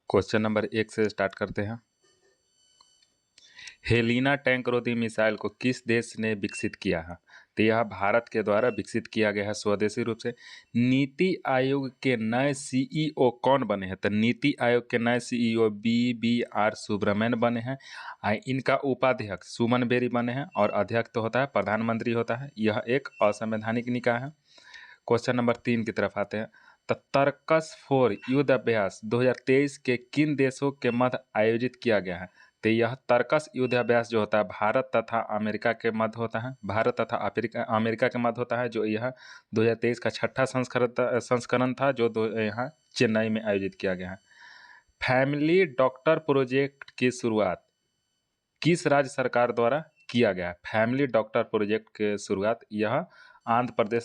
Question number 1 से start करते हैं। हेलिना टैंक रोधी मिसाइल को किस देश ने विकसित किया है? तो यह भारत के द्वारा विकसित किया गया है स्वदेशी रूप से। नीति आयोग के नए सीईओ कौन बने हैं? तो नीति आयोग के नए सीईओ BBR सुब्रमण्यन बने हैं। इनका उपाध्यक्ष सुमन बेरी बने हैं और अध्यक्ष तो होता है प्रधानमंत्री होता है। यह एक असंवैधानिक निकाय है। क्वेश्चन नंबर 3 की तरफ आते हैं। तो तर्कस फोर युद्ध अभ्यास 2023 के किन देशों के मध्य आयोजित किया गया है? तो यह तर्कस युद्ध अभ्यास जो होता है भारत तथा अमेरिका के मध्य होता है, भारत तथा अमेरिका के मध्य होता है, जो यह 2023 का छठा संस्करण था, जो यहाँ चेन्नई में आयोजित किया गया है। फैमिली डॉक्टर प्रोजेक्ट की शुरुआत किस राज्य सरकार द्वारा किया गया है? फैमिली डॉक्टर प्रोजेक्ट की शुरुआत यह आंध्र प्रदेश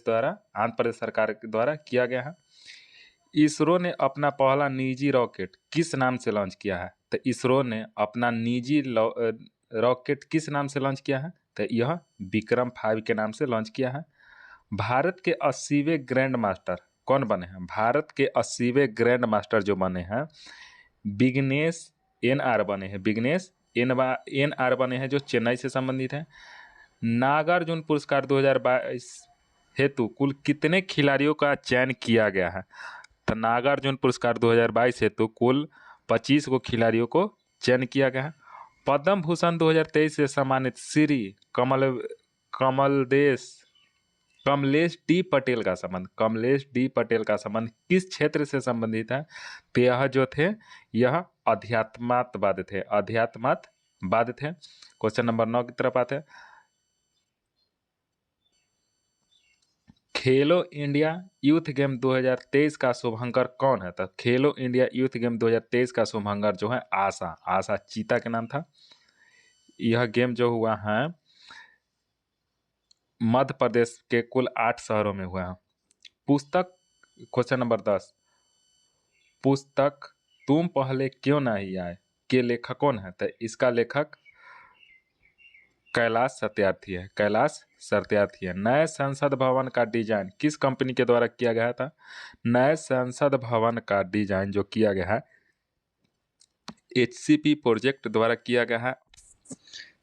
सरकार के द्वारा किया गया है। इसरो ने अपना पहला निजी रॉकेट किस नाम से लॉन्च किया है? तो इसरो ने अपना निजी रॉकेट किस नाम से लॉन्च किया है? तो यह विक्रम 5 के नाम से लॉन्च किया है। भारत के 80वें ग्रैंड मास्टर कौन बने हैं? भारत के 80वें ग्रैंड मास्टर जो बने हैं विघ्नेश NR बने हैं। विघ्नेश NR बने हैं, जो चेन्नई से संबंधित है। नागार्जुन पुरस्कार 2022 हेतु कुल कितने खिलाड़ियों का चयन किया गया है? तो नागार्जुन पुरस्कार 2022 हेतु कुल 25 को खिलाड़ियों को चयन किया गया है। पद्म भूषण 2023 से सम्मानित श्री कमलेश डी पटेल का संबंध किस क्षेत्र से संबंधित है? तो यह जो थे यह अध्यात्मवाद थे। क्वेश्चन नंबर 9 की तरफ आते हैं। खेलो इंडिया यूथ गेम 2023 का शुभंकर कौन है? तो खेलो इंडिया यूथ गेम 2023 का शुभंकर जो है आशा चीता के नाम था। यह गेम जो हुआ है मध्य प्रदेश के कुल 8 शहरों में हुआ है। पुस्तक क्वेश्चन नंबर 10, पुस्तक तुम पहले क्यों नहीं आए के लेखक कौन है? तो इसका लेखक कैलाश सत्यार्थी है। नए संसद भवन का डिजाइन किस कंपनी के द्वारा किया गया था? नए संसद भवन का डिजाइन जो किया गया है HCP प्रोजेक्ट द्वारा किया गया है।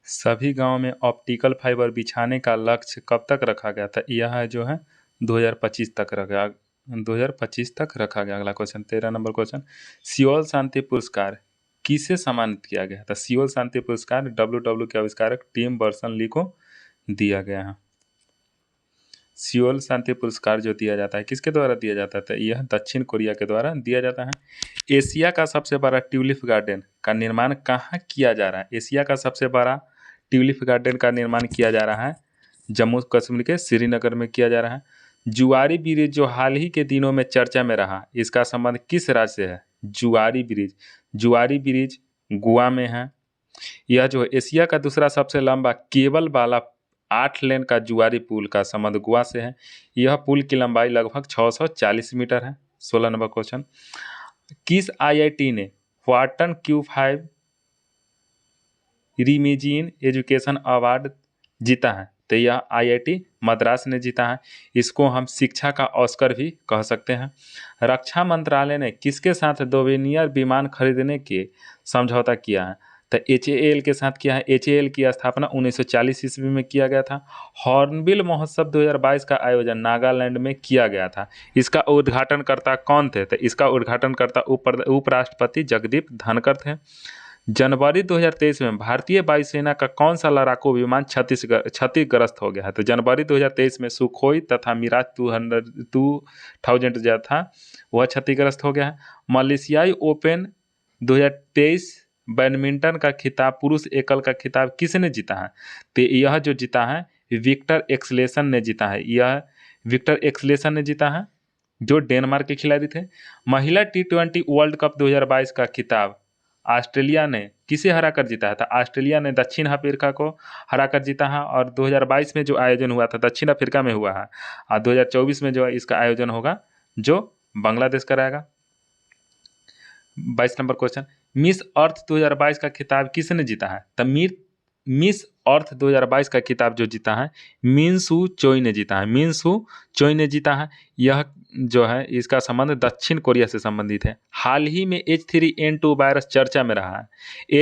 सभी गांव में ऑप्टिकल फाइबर बिछाने का लक्ष्य कब तक रखा गया था? यह जो है 2025 तक रखा गया। अगला क्वेश्चन 13 नंबर क्वेश्चन, सियोल शांति पुरस्कार किसे सम्मानित किया गया था? सियोल शांति पुरस्कार WW के आविष्कारक टिम बर्नर्स-ली को दिया गया है। सियोल शांति पुरस्कार जो दिया जाता है किसके द्वारा दिया जाता है? तो यह दक्षिण कोरिया के द्वारा दिया जाता है। एशिया का सबसे बड़ा ट्यूलिप गार्डन का निर्माण कहाँ किया जा रहा है? एशिया का सबसे बड़ा ट्यूलिप गार्डन का निर्माण किया जा रहा है जम्मू कश्मीर के श्रीनगर में किया जा रहा है। जुआरी ब्रिज जो हाल ही के दिनों में चर्चा में रहा, इसका संबंध किस राज्य से है? जुआरी ब्रिज गोवा में है। यह जो एशिया का दूसरा सबसे लंबा केबल वाला 8 लेन का जुआरी पुल का संबंध गोवा से है। यह पुल की लंबाई लगभग 640 मीटर है। 16 नंबर क्वेश्चन, किस IIT ने व्हाटन Q5 रीमिजिन एजुकेशन अवार्ड जीता है? तो यह IIT मद्रास ने जीता है। इसको हम शिक्षा का ऑस्कर भी कह सकते हैं। रक्षा मंत्रालय ने किसके साथ दोवेनियर विमान खरीदने के समझौता किया है? तो HAL के साथ किया है। HAL की स्थापना 1940 ईस्वी में किया गया था। हॉर्नबिल महोत्सव 2022 का आयोजन नागालैंड में किया गया था। इसका उद्घाटनकर्ता कौन थे? तो इसका उद्घाटनकर्ता उपराष्ट्रपति जगदीप धनखड़ थे। जनवरी 2023 में भारतीय वायुसेना का कौन सा लड़ाकू विमान क्षतिग्रस्त हो गया है? तो जनवरी 2023 में सुखोई तथा मिराज 2000 जो था वह क्षतिग्रस्त हो गया है। मलेशियाई ओपन 2023 बैडमिंटन का खिताब पुरुष एकल का खिताब किसने जीता है? तो यह जो जीता है विक्टर एक्सेल्सन ने जीता है। जो डेनमार्क के खिलाड़ी थे। महिला T20 वर्ल्ड कप 2022 का खिताब ऑस्ट्रेलिया ने किसे हराकर जीता है? था ऑस्ट्रेलिया ने दक्षिण अफ्रीका को हराकर जीता है। और 2022 में जो आयोजन हुआ था दक्षिण अफ्रीका में हुआ है, और 2024 में जो है इसका आयोजन होगा जो बांग्लादेश कराएगा। 22 नंबर क्वेश्चन, मिस अर्थ 2022 का खिताब किसने जीता है? तो मिस अर्थ 2022 का खिताब जो जीता है मिन सू चोई ने जीता है। मिन सू चोई ने जीता है। यह जो है इसका संबंध दक्षिण कोरिया से संबंधित है। हाल ही में H3N2 वायरस चर्चा में रहा है।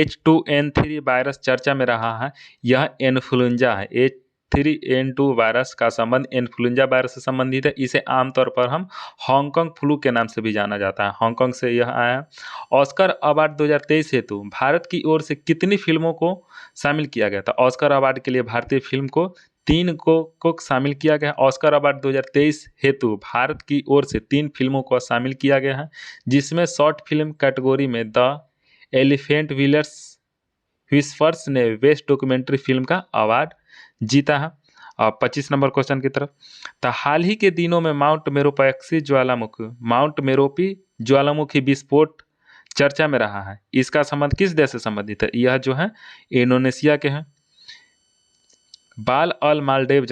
H2N3 वायरस चर्चा में रहा है। यह इन्फ्लुएंजा है। H3N2 वायरस का संबंध इन्फ्लुएंजा वायरस से संबंधित है। इसे आमतौर पर हम हांगकांग फ्लू के नाम से भी जाना जाता है। हांगकांग से यह आया है। ऑस्कर अवार्ड 2023 हेतु भारत की ओर से कितनी फिल्मों को शामिल किया गया था? ऑस्कर अवार्ड के लिए भारतीय फिल्म को 3 को शामिल किया गया। ऑस्कर अवार्ड 2023 हेतु भारत की ओर से 3 फिल्मों को शामिल किया गया है, जिसमें शॉर्ट फिल्म कैटेगरी में द एलिफेंट व्हिस्पर्स ने बेस्ट डॉक्यूमेंट्री फिल्म का अवार्ड जीता है। और 25 नंबर क्वेश्चन की तरफ, तो हाल ही के दिनों में माउंट मेरोपी ज्वालामुखी विस्फोट चर्चा में रहा है। इसका संबंध किस देश से संबंधित है? यह जो है इंडोनेशिया के हैं। बाब अल मालदीव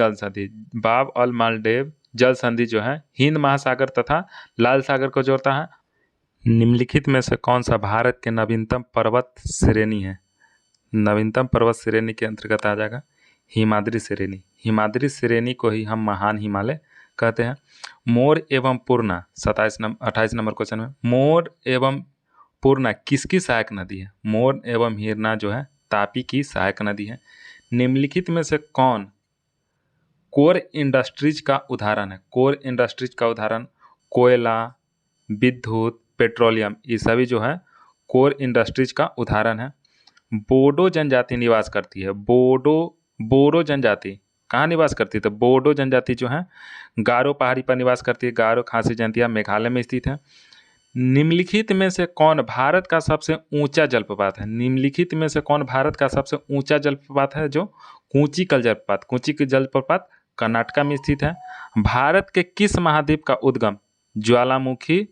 जल संधि जो है हिंद महासागर तथा लाल सागर को जोड़ता है। निम्नलिखित में से कौन सा भारत के नवीनतम पर्वत श्रेणी है? नवीनतम पर्वत श्रेणी के अंतर्गत आ जाएगा हिमाद्री श्रेणी। हिमाद्री श्रेणी को ही हम महान हिमालय कहते हैं। मोर एवं पूर्णा 28 नंबर क्वेश्चन में, मोर एवं पूर्णा किसकी सहायक नदी है? मोर एवं हिरना जो है तापी की सहायक नदी है। निम्नलिखित में से कौन कोर इंडस्ट्रीज का उदाहरण है? कोर इंडस्ट्रीज का उदाहरण कोयला, विद्युत, पेट्रोलियम, ये सभी जो है कोर इंडस्ट्रीज का उदाहरण है। बोडो जनजाति निवास करती है। बोडो जनजाति कहाँ निवास करती है? तो बोडो जनजाति जो है गारो पहाड़ी पर निवास करती है। गारो खासी जनजातियाँ मेघालय में स्थित है। निम्नलिखित में से कौन भारत का सबसे ऊंचा जलप्रपात है? निम्नलिखित में से कौन भारत का सबसे ऊंचा जलप्रपात है? जो कूची का जलप्रपात। कूची की जलप्रपात कर्नाटक में स्थित है। भारत के किस महाद्वीप का उद्गम ज्वालामुखी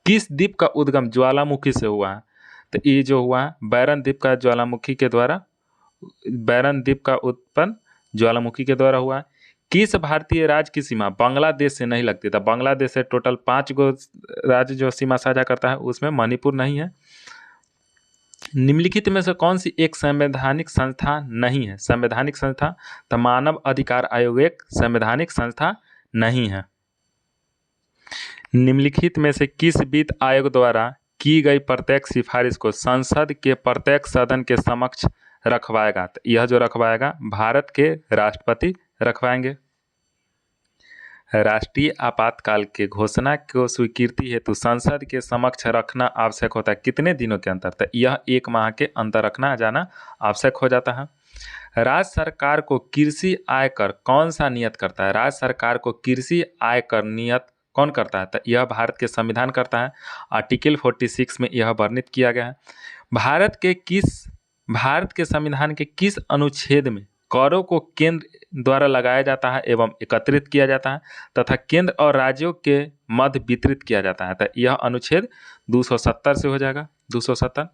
किस द्वीप का उद्गम ज्वालामुखी से हुआ है? तो ये जो हुआ है बैरन द्वीप का ज्वालामुखी के द्वारा, बैरन द्वीप का उत्पन्न ज्वालामुखी के द्वारा हुआ है। किस भारतीय राज्य की सीमा बांग्लादेश से नहीं लगती? था बांग्लादेश से टोटल 5 गो राज्य जो सीमा साझा करता है, उसमें मणिपुर नहीं है। निम्नलिखित में से कौन सी एक संवैधानिक संस्था नहीं है? संवैधानिक संस्था, तो मानव अधिकार आयोग एक संवैधानिक संस्था नहीं है। निम्नलिखित में से किस वित्त आयोग द्वारा की गई प्रत्येक सिफारिश को संसद के प्रत्येक सदन के समक्ष रखवाएगा? तो यह जो रखवाएगा भारत के राष्ट्रपति रखवाएंगे। राष्ट्रीय आपातकाल के घोषणा को स्वीकृति हेतु संसद के समक्ष रखना आवश्यक होता है कितने दिनों के अंतर? तो यह 1 माह के अंतर रखना जाना आवश्यक हो जाता है। राज्य सरकार को कृषि आयकर कौन सा नियत करता है? राज्य सरकार को कृषि आयकर नियत कौन करता है? तो यह भारत के संविधान करता है। आर्टिकल 46 में यह वर्णित किया गया है। भारत के संविधान के किस अनुच्छेद में करों को केंद्र द्वारा लगाया जाता है एवं एकत्रित किया जाता है तथा केंद्र और राज्यों के मध्य वितरित किया जाता है? तो यह अनुच्छेद 270 से हो जाएगा। 270।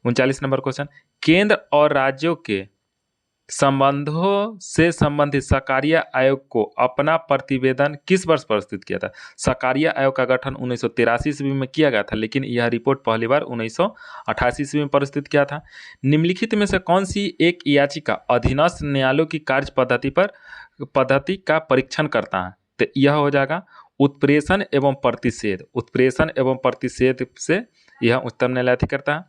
39 नंबर क्वेश्चन, केंद्र और राज्यों के संबंधों से संबंधित सकारिया आयोग को अपना प्रतिवेदन किस वर्ष प्रस्तुत किया था? सकारिया आयोग का गठन 1983 ईस्वी में किया गया था, लेकिन यह रिपोर्ट पहली बार 1988 ईस्वी में प्रस्तुत किया था। निम्नलिखित में से कौन सी एक याचिका अधीनस्थ न्यायालयों की कार्य पद्धति का परीक्षण करता है? तो यह हो जाएगा उत्प्रेषण एवं प्रतिषेध। उत्प्रेषण एवं प्रतिषेध से यह उच्चतम न्यायालय करता है।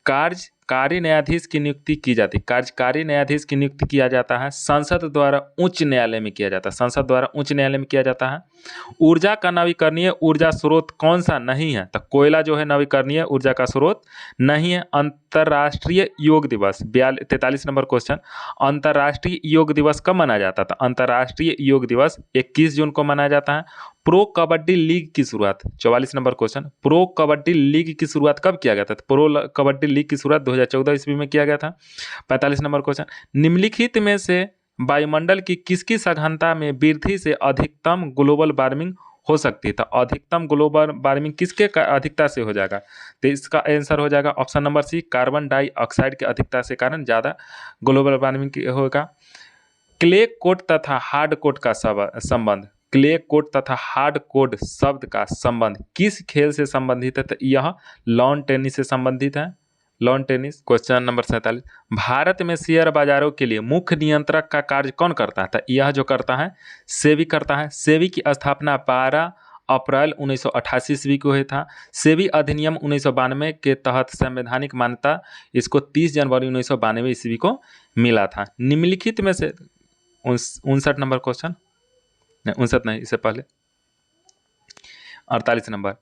कार्यकारी न्यायाधीश की नियुक्ति की जाती है। कार्यकारी न्यायाधीश की नियुक्ति किया जाता है संसद द्वारा उच्च न्यायालय में किया जाता है। संसद द्वारा उच्च न्यायालय में किया जाता है। ऊर्जा का नवीकरणीय ऊर्जा स्रोत कौन सा नहीं है? तो कोयला जो है नवीकरणीय ऊर्जा का स्रोत नहीं है। अंतर्राष्ट्रीय योग दिवस 43 नंबर क्वेश्चन, अंतर्राष्ट्रीय योग दिवस कब मनाया जाता था? अंतर्राष्ट्रीय योग दिवस 21 जून को मनाया जाता है। प्रो कबड्डी लीग की शुरुआत 44 number question, pro kabaddi league की शुरुआत कब किया गया था? प्रो कबड्डी लीग की शुरुआत 2014 ईस्वी में किया गया था। 45 नंबर क्वेश्चन, निम्नलिखित में से वायुमंडल की किसकी सघनता में वृद्धि से अधिकतम ग्लोबल वार्मिंग हो सकती है? तो अधिकतम ग्लोबल वार्मिंग किसके अधिकता से हो जाएगा? तो इसका आंसर हो जाएगा option number C, carbon dioxide की अधिकता से कारण ज़्यादा ग्लोबल वार्मिंग होगा। क्ले कोड तथा हार्ड कोड का संबंध, क्ले कोड तथा हार्ड कोड शब्द का संबंध किस खेल से संबंधित है? तो यह लॉन टेनिस से संबंधित है। Lawn tennis. Question number 47, Bharat में शेयर बाजारों के लिए मुख्य नियंत्रक का कार्य कौन करता है? तो यह जो करता है सेबी करता है। सेबी की स्थापना 12 अप्रैल 1988 ईस्वी को हुआ था। सेबी अधिनियम 1992 के तहत संवैधानिक मान्यता इसको 30 जनवरी 1992 ईस्वी को मिला था। निम्नलिखित में से 59 नंबर क्वेश्चन, नहीं 59 नहीं, इससे पहले 48 नंबर,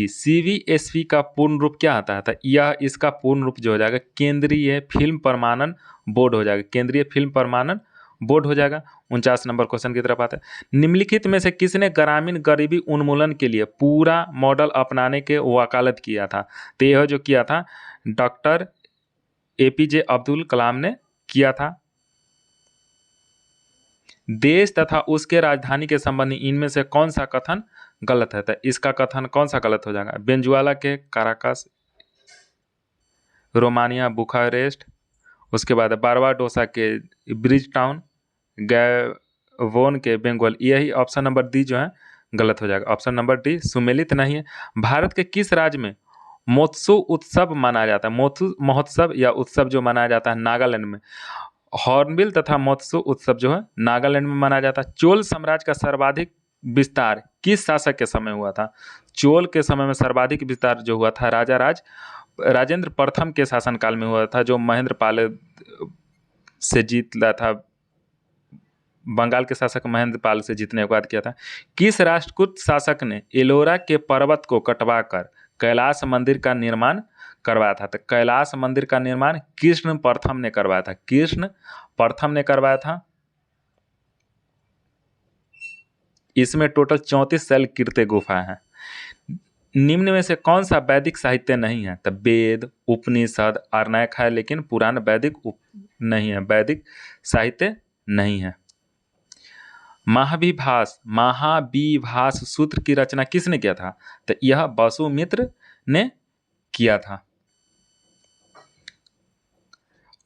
सीबीएसई का पूर्ण रूप क्या आता है? तो यह इसका पूर्ण रूप जो हो जाएगा केंद्रीय फिल्म प्रमाणन बोर्ड हो जाएगा, केंद्रीय फिल्म प्रमाणन बोर्ड हो जाएगा। 49 नंबर क्वेश्चन की तरफ आता है, निम्नलिखित में से किसने ग्रामीण गरीबी उन्मूलन के लिए पूरा मॉडल अपनाने के वकालत किया था? तो यह जो किया था डॉक्टर एपीजे अब्दुल कलाम ने किया था। देश तथा उसके राजधानी के संबंधी इनमें से कौन सा कथन गलत है? तो इसका कथन कौन सा गलत हो जाएगा? वेनेजुएला के काराकस, रोमानिया बुखारेस्ट, उसके बाद बारबाडोसा के ब्रिज टाउन, गैबोन के बेंगोल। यही ऑप्शन नंबर डी जो है गलत हो जाएगा। ऑप्शन नंबर डी सुमेलित नहीं है। भारत के किस राज्य में मोत्सु उत्सव मनाया जाता है? मोत्सु महोत्सव या उत्सव जो मनाया जाता है नागालैंड में। हॉर्नबिल तथा मोत्सु उत्सव जो है नागालैंड में मनाया जाता है। चोल साम्राज्य का सर्वाधिक विस्तार किस शासक के समय हुआ था? चोल के समय में सर्वाधिक विस्तार जो हुआ था राजेंद्र प्रथम के शासनकाल में हुआ था, जो महेंद्रपाल से जीत लिया था, बंगाल के शासक महेंद्रपाल से जीतने के बाद किया था। किस राष्ट्रकूट शासक ने एलोरा के पर्वत को कटवाकर कैलाश मंदिर का निर्माण करवाया था? तो कैलाश मंदिर का निर्माण कृष्ण प्रथम ने करवाया था, कृष्ण प्रथम ने करवाया था। इसमें टोटल 34 शैलकीर्ति गुफाएं हैं। निम्न में से कौन सा वैदिक साहित्य नहीं है? तो वेद, उपनिषद, आरण्यक है, लेकिन पुराण वैदिक नहीं है, वैदिक साहित्य नहीं है। महाविभास सूत्र की रचना किसने किया था? तो यह वसुमित्र ने किया था।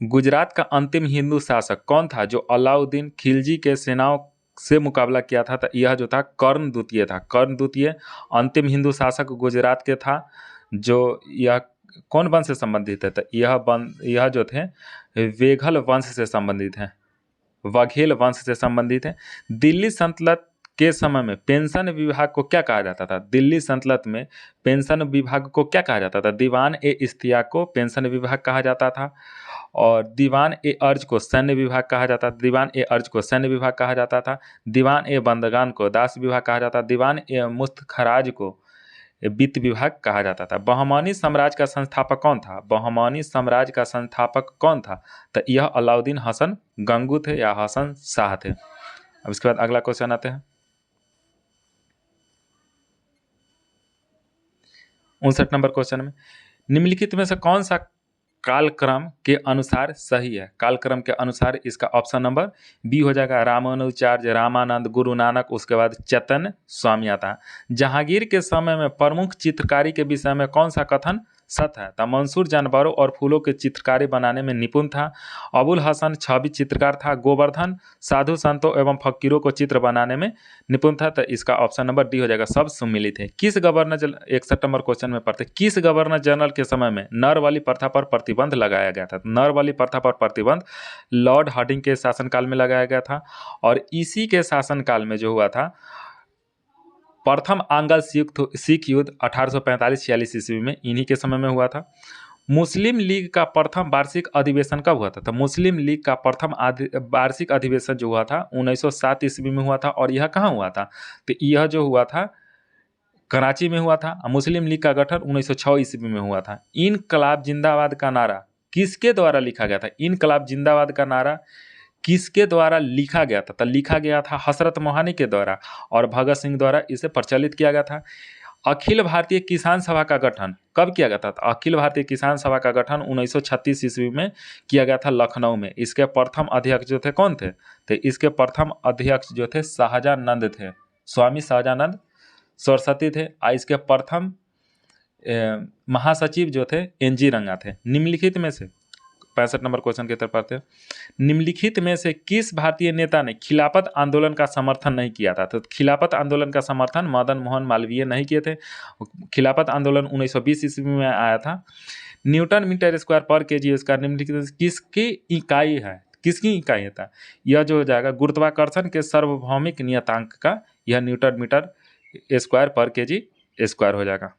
गुजरात का अंतिम हिंदू शासक कौन था जो अलाउद्दीन खिलजी के सेनाओं से मुकाबला किया था? तो यह जो था कर्ण द्वितीय था। कर्ण द्वितीय अंतिम हिंदू शासक गुजरात के था। जो यह कौन वंश से संबंधित है? तो यह जो थे वेघल वंश से संबंधित हैं, वघेल वंश से संबंधित है। दिल्ली सल्तनत के समय में पेंशन विभाग को क्या कहा जाता था? दिल्ली सल्तनत में पेंशन विभाग को क्या कहा जाता था? दीवान ए इश्तियाक को पेंशन विभाग कहा जाता था, और दीवान ए अर्ज को सैन्य विभाग कहा जाता था। दीवान ए अर्ज को सैन्य विभाग कहा जाता था। दीवान ए बंदगान को दास विभाग कहा जाता था। दीवान ए मुस्तखराज को वित्त विभाग कहा जाता था। बहमानी साम्राज्य का संस्थापक कौन था? बहमानी साम्राज्य का संस्थापक कौन था? तो यह अलाउद्दीन हसन गंगू थे या हसन शाह थे। अब इसके बाद अगला क्वेश्चन आते हैं 59 नंबर क्वेश्चन में, निम्नलिखित में से कौन सा कालक्रम के अनुसार सही है? कालक्रम के अनुसार इसका ऑप्शन नंबर बी हो जाएगा। रामानुजाचार्य, रामानंद, गुरु नानक, उसके बाद चैतन्य स्वामी आता है। जहांगीर के समय में प्रमुख चित्रकारी के विषय में कौन सा कथन सत्य है? तो मंसूर जानवरों और फूलों के चित्रकारी बनाने में निपुण था। अबुल हसन छवि चित्रकार था। गोवर्धन साधु संतों एवं फकीरों को चित्र बनाने में निपुण था। तो इसका ऑप्शन नंबर डी हो जाएगा, सब सम्मिलित है। किस गवर्नर जनरल 61 नंबर क्वेश्चन में पढ़ते, किस गवर्नर जनरल के समय में नर वाली प्रथा पर प्रतिबंध लगाया गया था? नर वाली प्रथा पर प्रतिबंध लॉर्ड हार्डिंग के शासनकाल में लगाया गया था। और इसी के शासनकाल में जो हुआ था प्रथम आंग्ल सिख युद्ध 1845-46 ईस्वी में, इन्हीं के समय में हुआ था। मुस्लिम लीग का प्रथम वार्षिक अधिवेशन कब हुआ था? तो मुस्लिम लीग का प्रथम वार्षिक अधिवेशन जो हुआ था 1907 ईस्वी में हुआ था। और यह कहाँ हुआ था? तो यह जो हुआ था कराची में हुआ था। मुस्लिम लीग का गठन 1906 ईस्वी में हुआ था। इनकलाब जिंदाबाद का नारा किसके द्वारा लिखा गया था? इनकलाब जिंदाबाद का नारा किसके द्वारा लिखा गया था? तो लिखा गया था हसरत मोहानी के द्वारा और भगत सिंह द्वारा इसे प्रचलित किया गया था। अखिल भारतीय किसान सभा का गठन कब किया गया था? तो अखिल भारतीय किसान सभा का गठन 1936 ईस्वी में किया गया था लखनऊ में। इसके प्रथम अध्यक्ष जो थे कौन थे? तो इसके प्रथम अध्यक्ष जो थे शाहजानंद थे, स्वामी शाहजानंद सरस्वती थे। इसके प्रथम महासचिव जो थे NG रंगा थे। निम्नलिखित में से 65 नंबर क्वेश्चन की तरफ आते हैं। निम्नलिखित में से किस भारतीय नेता ने खिलाफत आंदोलन का समर्थन नहीं किया था? तो खिलाफत आंदोलन का समर्थन मदन मोहन मालवीय नहीं किए थे। खिलाफत आंदोलन 1920 ईस्वी में आया था। न्यूटन मीटर स्क्वायर पर केजी स्क्वायर निम्नलिखित में से किसकी इकाई है? किसकी इकाई है? यह जो हो जाएगा गुरुत्वाकर्षण के सार्वभौमिक नियतांक का, यह न्यूटन मीटर स्क्वायर पर केजी स्क्वायर हो जाएगा।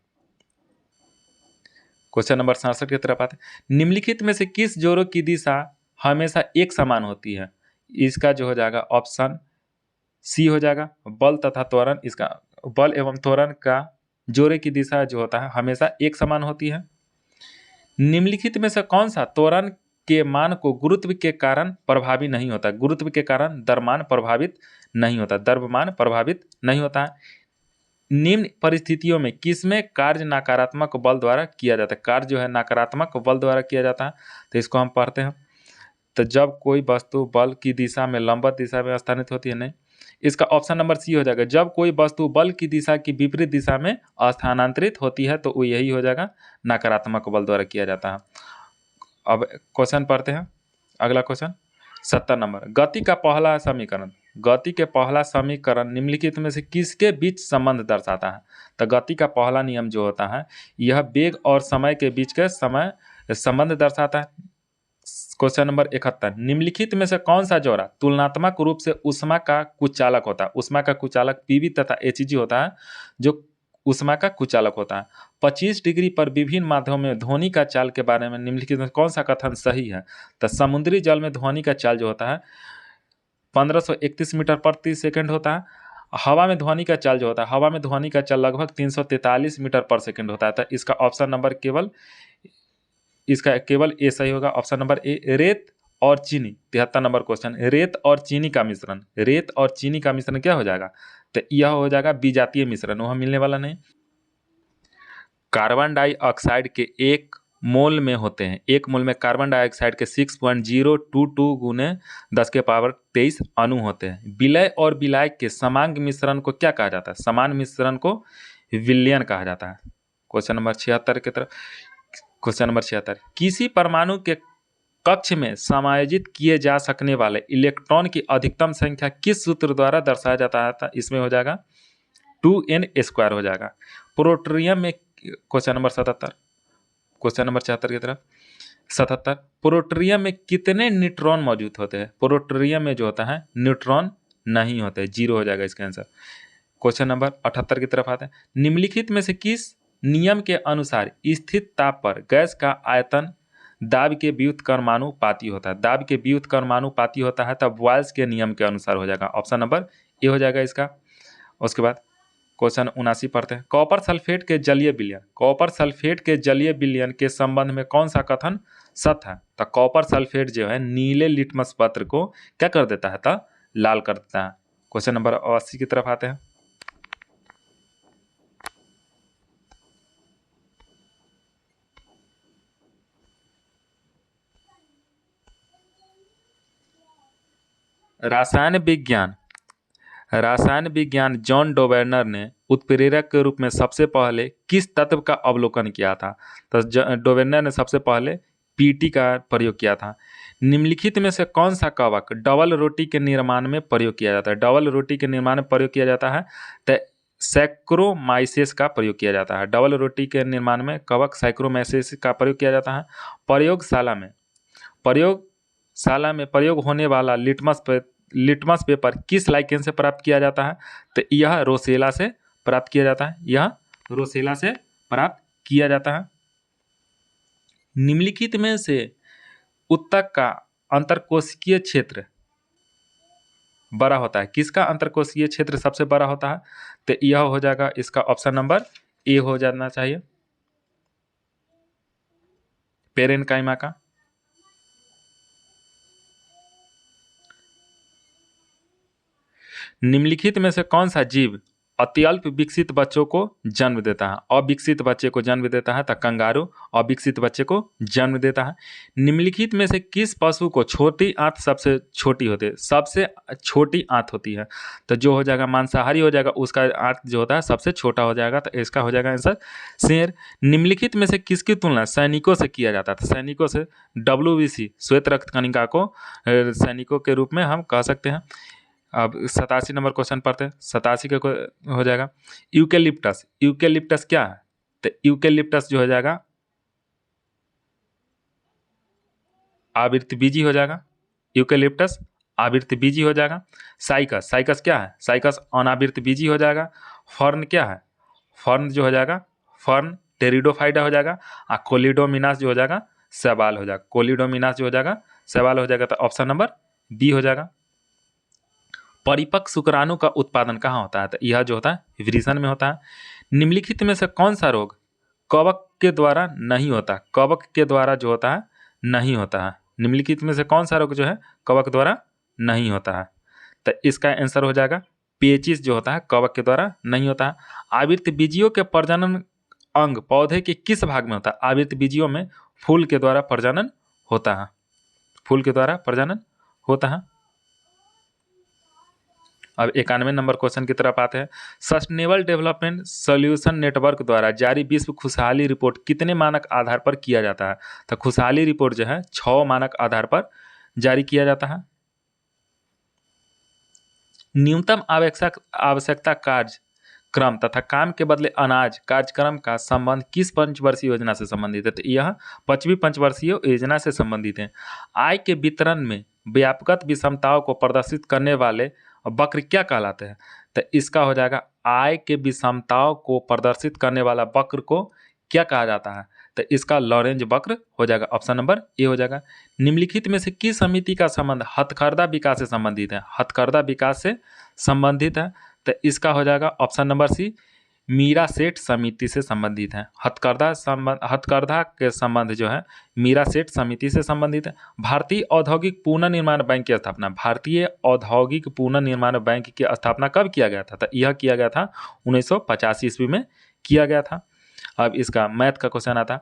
क्वेश्चन नंबर 67 की तरफ आते हैं। निम्नलिखित में से किस जोड़ों की दिशा हमेशा एक समान होती है? इसका जो हो जाएगा ऑप्शन सी हो जाएगा, बल तथा त्वरण। इसका बल एवं त्वरण का जोड़े की दिशा जो होता है हमेशा एक समान होती है। निम्नलिखित में से कौन सा त्वरण के मान को गुरुत्व के कारण प्रभावी नहीं होता? गुरुत्व के कारण द्रव्यमान प्रभावित नहीं होता, द्रव्यमान प्रभावित नहीं होता है। निम्न परिस्थितियों में किसमें कार्य नकारात्मक बल द्वारा किया जाता है? कार्य जो है नकारात्मक बल द्वारा किया जाता है। तो इसको हम पढ़ते हैं। तो जब कोई वस्तु बल की दिशा में लंबवत दिशा में स्थानित होती है, नहीं, इसका ऑप्शन नंबर सी हो जाएगा। जब कोई वस्तु बल की दिशा की विपरीत दिशा में स्थानांतरित होती है तो वो यही हो जाएगा, नकारात्मक बल द्वारा किया जाता है। अब क्वेश्चन पढ़ते हैं। अगला क्वेश्चन 70 नंबर। गति का पहला समीकरण, गति के पहला समीकरण निम्नलिखित में से किसके बीच संबंध दर्शाता है? तो गति का पहला नियम जो होता है यह वेग और समय के बीच के समय संबंध दर्शाता है। Question number 71। निम्नलिखित में से कौन सा जोड़ा तुलनात्मक रूप से ऊष्मा का कुचालक होता है? ऊष्मा का कुचालक पीवी तथा एचजी होता है जो ऊष्मा का कुचालक होता है। 25 डिग्री पर विभिन्न माध्यमों में ध्वनि का चाल के बारे में निम्नलिखित में कौन सा कथन सही है? तो समुद्री जल में ध्वनि का चाल जो होता है 1531 मीटर प्रति सेकंड होता है। हवा में ध्वनि का चाल जो होता है, हवा में ध्वनि का चाल लगभग 343 मीटर पर सेकंड होता है। तो इसका ऑप्शन नंबर केवल ए सही होगा, ऑप्शन नंबर ए। रेत और चीनी, 73 नंबर क्वेश्चन। रेत और चीनी का मिश्रण, रेत और चीनी का मिश्रण क्या हो जाएगा? तो यह हो जाएगा विजातीय मिश्रण, वह मिलने वाला नहीं। कार्बन डाइऑक्साइड के 1 मोल में होते हैं, 1 मोल में कार्बन डाइऑक्साइड के 6.022 गुने 10 के पावर 23 अणु होते हैं। विलय और विलायक के समांग मिश्रण को क्या कहा जाता है? समान मिश्रण को विलयन कहा जाता है। क्वेश्चन नंबर 76 की तरफ। Question number 76। किसी परमाणु के कक्ष में समायोजित किए जा सकने वाले इलेक्ट्रॉन की अधिकतम संख्या किस सूत्र द्वारा दर्शाया जाता है? इसमें हो जाएगा 2n² हो जाएगा। प्रोटोनियम में क्वेश्चन नंबर 77, क्वेश्चन नंबर 74 की तरफ 77। प्रोटोनियम में कितने न्यूट्रॉन मौजूद होते हैं? प्रोटोनियम में जो होता है न्यूट्रॉन नहीं होते, 0 हो जाएगा इसका आंसर। क्वेश्चन नंबर 78 की तरफ आते हैं। निम्नलिखित में से किस नियम के अनुसार स्थित ताप पर गैस का आयतन दाब के व्युत्क्रमानुपाती होता है? दाब के व्युत्क्रमानुपाती होता है तब बॉयल्स के नियम के अनुसार हो जाएगा, ऑप्शन नंबर ए हो जाएगा इसका। उसके बाद क्वेश्चन 79 पढ़ते हैं। कॉपर सल्फेट के जलीय विलयन, कॉपर सल्फेट के जलीय विलयन के संबंध में कौन सा कथन सत्य है? तो कॉपर सल्फेट जो है नीले लिटमस पत्र को क्या कर देता है? तो लाल कर देता है। क्वेश्चन नंबर 80 की तरफ आते हैं। रसायन विज्ञान जॉन डोवेर्नर ने उत्प्रेरक के रूप में सबसे पहले किस तत्व का अवलोकन किया था? तो डोवेर्नर ने सबसे पहले पीटी का प्रयोग किया था। निम्नलिखित में से कौन सा कवक डबल रोटी के निर्माण में प्रयोग किया जाता है? डबल रोटी के निर्माण में प्रयोग किया जाता है तो सैक्रोमाइसेस का प्रयोग किया जाता है। डबल रोटी के निर्माण में कवक सैक्रोमाइसेस का प्रयोग किया जाता है। प्रयोगशाला में प्रयोग होने वाला लिटमस पेपर किस लाइकेन से प्राप्त किया जाता है? तो यह रोसेला से प्राप्त किया जाता है, यह रोसेला से प्राप्त किया जाता है। निम्नलिखित में से उत्तक का अंतरकोशिकीय क्षेत्र बड़ा होता है, किसका अंतरकोशिकीय क्षेत्र सबसे बड़ा होता है? तो यह हो जाएगा इसका ऑप्शन नंबर ए हो जाना चाहिए, पेरेनकाइमा का। निम्नलिखित में से कौन सा जीव अत्यल्प विकसित बच्चों को जन्म देता है, अविकसित बच्चे को जन्म देता है तो कंगारू अविकसित बच्चे को जन्म देता है। निम्नलिखित में से किस पशु को छोटी आंत सबसे छोटी होती है? सबसे छोटी आंत होती है, तो जो हो जाएगा मांसाहारी हो जाएगा, उसका आंत जो होता है सबसे छोटा हो जाएगा, तो इसका हो जाएगा आंसर शेर। निम्नलिखित में से किसकी तुलना सैनिकों से किया जाता था? सैनिकों से WBC श्वेत रक्त कणिका को सैनिकों के रूप में हम कह सकते हैं। अब 87 नंबर क्वेश्चन पढ़ते हैं। 87 का हो जाएगा यूकेलिप्टस। यूकेलिप्टस क्या है? तो यूकेलिप्टस जो हो जाएगा आवृतबीजी हो जाएगा। यूकेलिप्टस आवृतबीजी हो जाएगा। साइकस, साइकस क्या है? साइकस अनावृतबीजी हो जाएगा। फर्न क्या है? फर्न जो हो जाएगा फर्न टेरिडोफाइडा हो जाएगा। और कोलिडोमिनास जो हो जाएगा शैवाल हो जाएगा। कोलिडोमिनास जो हो जाएगा शैवाल हो जाएगा, तो ऑप्शन नंबर बी हो जाएगा। परिपक्व शुक्राणु का उत्पादन कहाँ होता है? तो यह जो होता है वृषण में होता है। निम्नलिखित में से कौन सा रोग कवक के द्वारा नहीं होता? कवक के द्वारा जो होता है नहीं होता है। निम्नलिखित में से कौन सा रोग जो है कवक द्वारा नहीं होता है? तो इसका आंसर हो जाएगा पेचिस जो होता है कवक के द्वारा नहीं होता है। आवृतबीजियों के प्रजनन अंग पौधे के किस भाग में होता है? आवृतबीजियों में फूल के द्वारा प्रजनन होता है। फूल के द्वारा प्रजनन होता है। अब 91 नंबर क्वेश्चन की तरफ आते हैं। सस्टेनेबल डेवलपमेंट सॉल्यूशन नेटवर्क द्वारा जारी विश्व खुशहाली रिपोर्ट कितने मानक आधार पर किया जाता है? तो खुशहाली रिपोर्ट जो है 6 मानक आधार पर जारी किया जाता है। न्यूनतम आवश्यकता कार्यक्रम तथा काम के बदले अनाज कार्यक्रम का संबंध किस पंचवर्षीय योजना से संबंधित है? तो यह 5वीं पंचवर्षीय योजना से संबंधित है। आय के वितरण में व्यापक विषमताओं को प्रदर्शित करने वाले वक्र क्या कहलाते हैं? तो इसका हो जाएगा आय के विषमताओं को प्रदर्शित करने वाला वक्र को क्या कहा जाता है? तो इसका लॉरेंज वक्र हो जाएगा। ऑप्शन नंबर ए हो जाएगा। निम्नलिखित में से किस समिति का संबंध हथकरघा विकास से संबंधित है? हथकरघा विकास से संबंधित है, तो इसका हो जाएगा ऑप्शन नंबर सी मीरा सेठ समिति से संबंधित है। हथकरघा के संबंध जो है मीरा सेठ समिति से संबंधित है। भारतीय औद्योगिक पुनर्निर्माण बैंक की स्थापना, भारतीय औद्योगिक पुनर्निर्माण बैंक की स्थापना कब किया गया था? तो यह किया गया था 1985 ईस्वी में किया गया था। अब इसका मैथ का क्वेश्चन आता,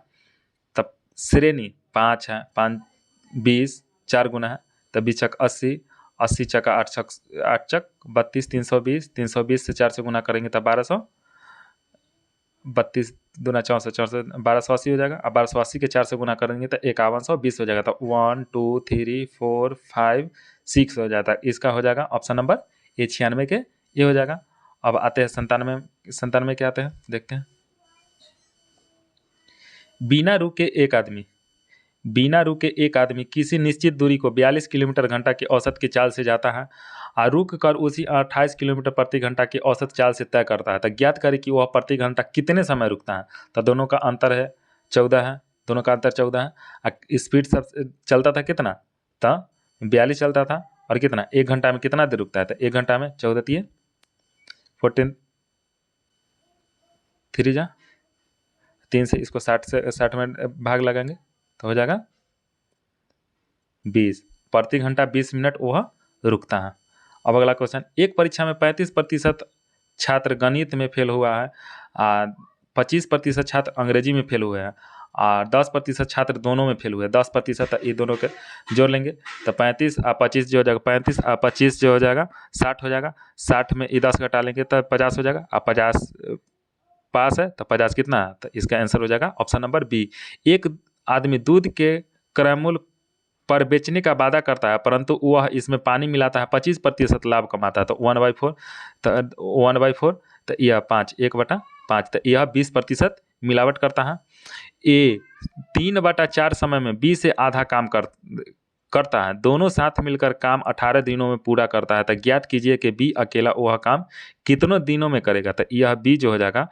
तब श्रेणी 5 है, 5 20 4 गुना है, तब 20 चक 80, 80 चका 8 चक 32, 320, 320 से 4 से गुना करेंगे तब 1200, 32 दूना 64, 64 1280 हो जाएगा। अब 1280 के 4 से गुना करेंगे तो 5120 हो जाएगा। तो 1 2 3 4 5 6 हो जाता है। इसका हो जाएगा ऑप्शन नंबर ए 96 के ये हो जाएगा। अब आते हैं 97 के आते हैं, देखते हैं। बिना रुके एक आदमी किसी निश्चित दूरी को 42 किलोमीटर घंटा की औसत की चाल से जाता है और रुक कर उसी 28 किलोमीटर प्रति घंटा की औसत चाल से तय करता है, तो ज्ञात करें कि वह प्रति घंटा कितने समय रुकता है? तो दोनों का अंतर है 14 है, दोनों का अंतर 14 है। स्पीड सब चलता था कितना? तो 42 चलता था, और कितना 1 घंटा में कितना देर रुकता है? तो 1 घंटा में 14 14 3 जा 3 से इसको 60 में भाग लगाएंगे तो हो जाएगा 20 प्रति घंटा 20 मिनट वह रुकता है। अब अगला क्वेश्चन, एक परीक्षा में 35% छात्र गणित में फेल हुआ है, 25% छात्र अंग्रेजी में फेल हुए हैं और 10% छात्र दोनों में फेल हुए। 10% ये दोनों के जोड़ लेंगे तो 35 और 25 जो हो जाएगा 35 और 25 जो हो जाएगा 60 हो जाएगा। 60 में ये 10 घटा लेंगे तो 50 हो जाएगा और 50 पास है तो 50 कितना है? तो इसका आंसर हो जाएगा ऑप्शन नंबर बी। एक आदमी दूध के क्रय मूल्य पर बेचने का वादा करता है परंतु वह इसमें पानी मिलाता है, 25% लाभ कमाता है, तो 1/4 तो 1/4 तो यह 5 1/5 तो यह 20% मिलावट करता है। ए 3/4 समय में बी से आधा काम करता है, दोनों साथ मिलकर काम 18 दिनों में पूरा करता है, तो ज्ञात कीजिए कि बी अकेला वह काम कितनों दिनों में करेगा? तो यह बी जो हो जाएगा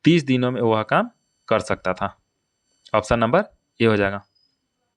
30 दिनों में वह काम कर सकता था। ऑप्शन नंबर ए हो जाएगा।